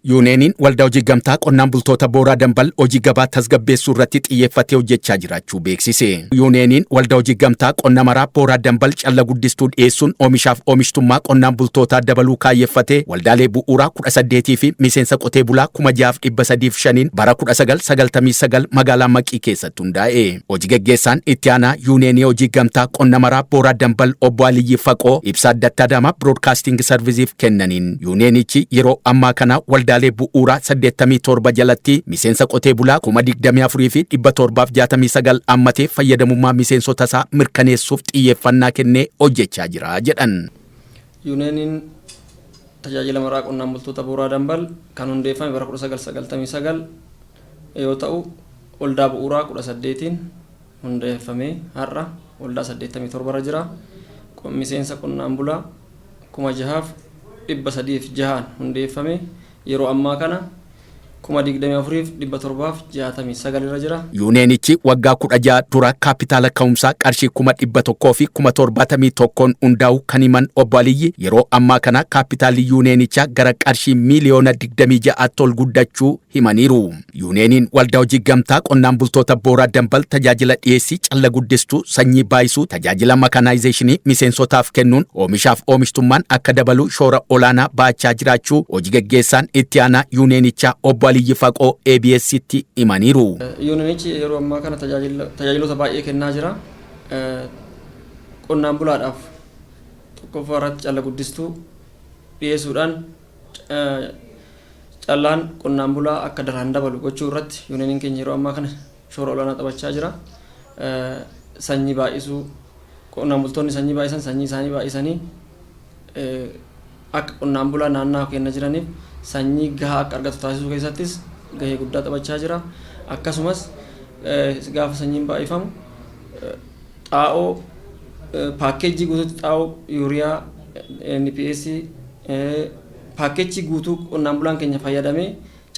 Yuuneeniin waldaa hojii gamtaa qonnaan bultoota Booraa Dambal hojii gabaa tasgabbeessuu irratti xiyyeeffatee hojjechaa jiraachuu beeksise. Yuuneeniin waldaa hojii gamtaa qonna maraa Booraa Dambal calla guddistuu dhiyeessuun oomishaaf oomishtummaa qonnaan bultootaa dabaluu kaayeffatee waldaalee bu'uuraa 18 fi miseensa qotee bulaa 6,305 bara 1999 magaalaa Maqii keessatti hundaa'e. Hojii gaggeessaan itti aanaa Yuuneenii hojii gamtaa qonna maraa Booraa Dambal obbo Aliyyi Faqoo ibsa adda addaa Broadcasting Serviceif kennaniin Yuuneenichi yeroo ammaa kana waldaa bu'uuraa 87 jalatti miseensa qotee bulaa 24,000 fi 769 ammatee fayyadamummaa miseensota isaa mirkaneessuuf xiyyeeffannaa kennee hojjechaa jira jedhan. Yuuneeniin tajaajila maraa qonnaan bultoota Booraa Dambal kan hundeeffame bara 1999 yoo ta'u waldaa bu'uuraa 18 hundeeffame har'a waldaa 87 irra jira. Miseensa qonnaan bulaa 6,306 hundeeffame. Yeroo ammaa kana 24,769 irra jira. Yuuneenichi waggaa 16 dura kaapitaala ka'umsaa qarshii 100,100 fi 71 hundaa'u kan himan obbo Aliyyi yeroo ammaa kana kaapitaalli Yuuneenichaa gara qarshii miliyoona 26 ol guddachuu himaniiru. Yuuneeniin waldaa hojii gamtaa qonnaan bultoota Booraa Dambal tajaajila dhiyeessii calla guddistuu sanyii baay'isuu tajaajila makanaayizeeshinii miseensotaaf kennuun oomishaaf oomishtummaan akka dabalu shoora olaanaa baachaa jiraachuu hojii gaggeessaan itti aanaa Yuuneenichaa obbo Aliyyi Faqoo ABS'tti himaniiru. Yuuneenichi yeroo ammaa kana tajaajilota baay'ee kennaa jira. Qonnaan bulaadhaaf tokkoffaa irratti calla guddistuu dhiyeessuudhaan callaan qonnaan bulaa akka daran dabalu gochuu irratti Yuuneeniin keenya yeroo ammaa kana shoora olaanaa taphachaa jira. Sanyii baay'isuu qonnaan bultoonni sanyii baay'isan sanyii isaanii baay'isanii akka qonnaan bulaa naannoo kenna jiraniif sanyii gahaa akka argatu taasisuu keessattis gahee guddaa taphachaa jira. Akkasumas gaafa sanyiin baay'ifamu xaa'oo paakkeejii guutuutti xaa'oo yuuriyaa NPS paakkeejii guutuu qonnaan bulaan keenya fayyadamee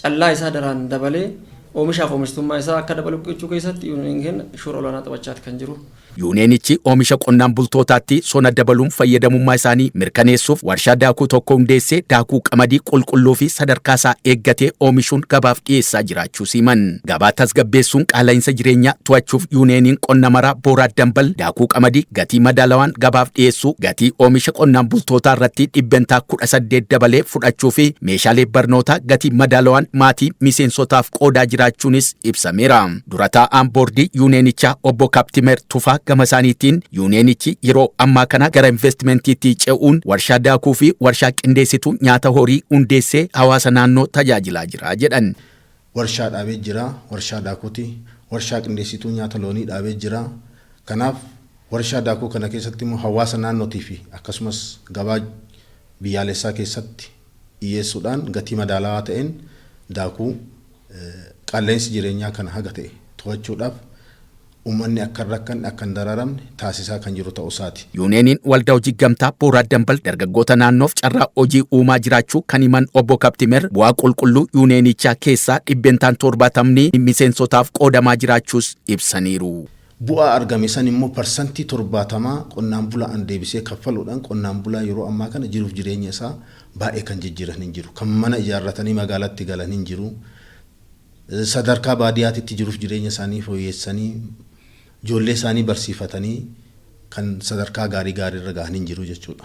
callaa isaa daraan dabalee oomishaaf oomishtummaa isaa akka dabalu gochuu keessatti Yuuneeniin keenya shoora olaanaa taphachaati kan jiru. Yuuneenichi oomisha qonnaan bultootaatti sona dabaluun fayyadamummaa isaanii mirkaneessuuf warshaa daakuu tokko hundeessee daakuu qamadii qulqulluu fi sadarkaa isaa eeggatee oomishuun gabaaf dhiyeessaa jiraachuu himan. Gabaa tasgabbeessuun qaala'insa jireenyaa to'achuuf Yuuneeniin qonna maraa Booraa Dambal daakuu qamadii gatii madaalawaan gabaaf dhiyeessuu gatii oomisha qonnaan bultootaa irratti dhibbentaa 18 dabalee fudhachuu fi meeshaalee barnootaa gatii madaalawaan maatii miseensotaaf qoodaa jiraachuunis ibsameera. Dura taa'aan boordii Yuuneenichaa obbo Kaptimer Tufaa gama isaaniitiin Yuuneenichi yeroo ammaa kana gara investimentiitti ce'uun warshaa daakuu fi warshaa qindeessituu nyaata horii hundeessee hawaasa naannoo tajaajilaa jira jedhan. Warshaa dhaabee jira, warshaa daakuuti, warshaa qindeessituu nyaata loonii dhaabee jira. Kanaaf warshaa daakuu kana keessatti immoo hawaasa naannootii fi akkasumas gabaa biyyaalessaa keessatti dhiyeessuudhaan gatii madaalawaa ta'een daakuu qaala'insi jireenyaa kana haga ta'e to'achuudhaaf ummanni akka rakkan akka dararamne taasisaa kan jiru ta'uu isaati. Yuuneeniin waldaa hojii gamtaa Booraa Dambal dargaggoota naannoof carraa hojii uumaa jiraachuu kan himan obbo Kaptimer bu'aa qulqulluu Yuuneenichaa keessaa dhibbentaan 70 miseensotaaf qoodamaa jiraachuus ibsaniiru. Bu'aa argame san immoo parsantii 70 qonnaan bulaan deebisee kaffaluudhaan qonnaan bulaa yeroo ammaa kana jiruuf jireenya isaa baay'ee kan jijjiiran hin jiru. Kan mana ijaarratanii magaalatti galan hin jiru. Sadarkaa baadiyyaatti jiruuf jireenya isaanii fooyyessanii ijoollee isaanii barsiifatanii kan sadarkaa gaarii irra gahan hin jiru jechuudha.